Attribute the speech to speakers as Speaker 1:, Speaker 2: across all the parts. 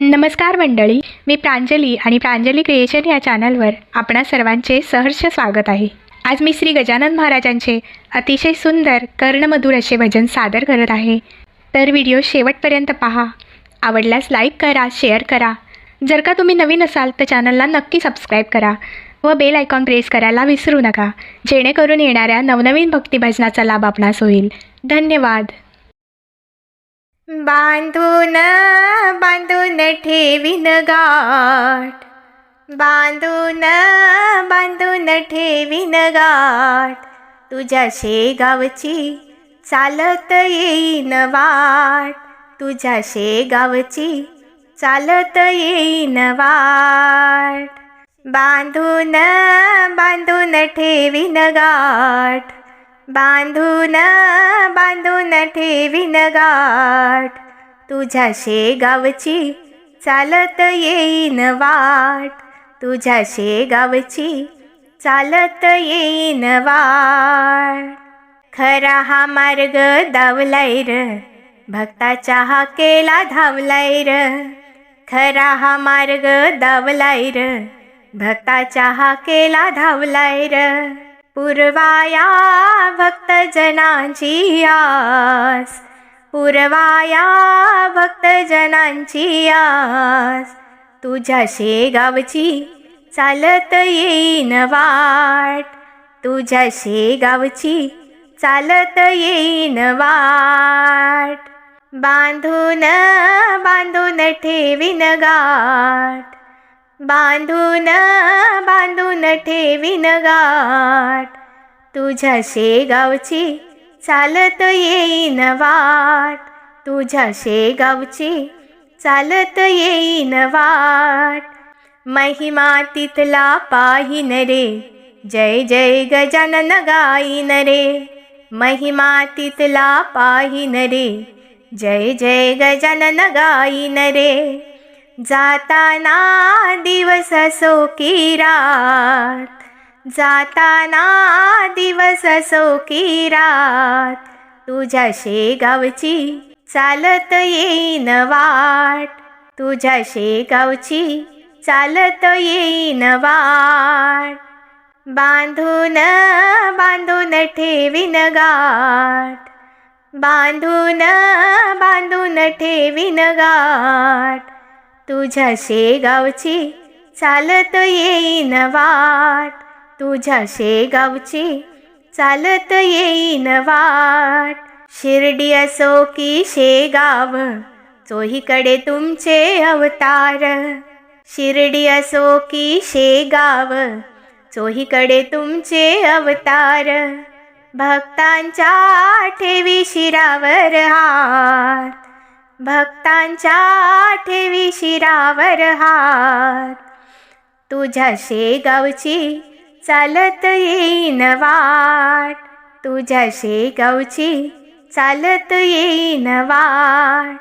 Speaker 1: नमस्कार मंडळी, मी प्रांजली आणि प्रांजली क्रिएशन या चॅनलवर आपणा सर्वांचे सहर्ष स्वागत आहे। आज मी श्री गजानन महाराजांचे अतिशय सुंदर कर्णमधुर असे भजन सादर करत आहे। तर व्हिडिओ शेवटपर्यंत पहा। आवडल्यास लाईक करा, शेअर करा। जर का तुम्ही नवीन असाल तर चॅनलला नक्की सबस्क्राईब करा व बेल आयकॉन प्रेस करायला विसरू नका, जेणेकरून येणाऱ्या नवनवीन भक्तिभजनाचा लाभ आपणास होईल। धन्यवाद।
Speaker 2: बांधून बांधून ठेवीन गाठ, बांधून बांधून ठेवीन गाठ, तुझ्या शेगावची चालत येईन वाट, तुझ्या शेगावची चालत येईन वाट। बांधून बांधून ठेवीन गाठ, बांधून बांधून ठेवीन गाठ, तुझ्या शेगावची चालत येईन वाट, तुझ्या शेगावची चालत येईन वाट। खरा हा मार्ग दावलाय र, भक्ताच्या हाकेला धावलाय र, खरा हा मार्ग दावलाय र, भक्ताच्या हाकेला धावलाय र। पुरवाया भक्तजनांची आस, पुरवाया भक्तजनांची आस, तुझ्या शेगावची चालत येईन वाट, तुझ्या शेगावची चालत येईन वाट। बांधून बांधून ठेवीन गाठ, बांधून बांधून ठेवीन गाठ, तुझ्या शेगावची चालत येईन वाट, तुझ्या शेगावची चालत येईन वाट। महिमा तिथला पाहीन रे, जय जय गजानन गाईन रे, महिमा तिथला पाहीन रे, जय जय गजानन गाईन रे। जाताना दिवस असो की रात, जाताना दिवस असो की रात, तुझ्या शेगावची चालत येईन वाट, तुझ्या शेगावची चालत येईन वाट। बांधून बांधून ठेवीन गाठ, बांधून बांधून ठेवीन गाठ, तुझ्या शेगावची चालत येईन वाट, तुझ्या शेगावची चालत येईन वाट। शिर्डी असो की शेगाव, चोहीकडे तुमचे अवतार, शिर्डी असो की शेगाव, चोहीकडे तुमचे अवतार। भक्तांच्या ठेवी शिरावर हात, भक्तांच्या ठेवी शिरावर हात, तुझ्या शेगावची चालत येईन वाट, तुझ्या शेगावची चालत येईन वाट,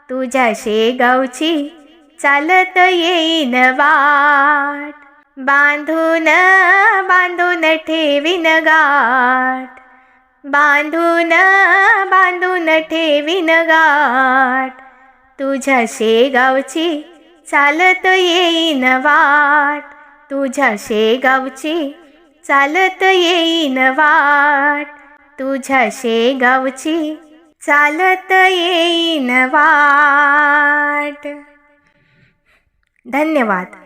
Speaker 2: तुझ्या शेगावची चालत येईन वाट। बांधून बांधून ठेवीन गाठ, बांधून बांधून ठेवीन गाठ, तुझ्या शेगावची चालत येईन वाट, तुझ्या शेगावची चालत येईन वाट, तुझ्या शेगावची चालत येईन वाट। धन्यवाद।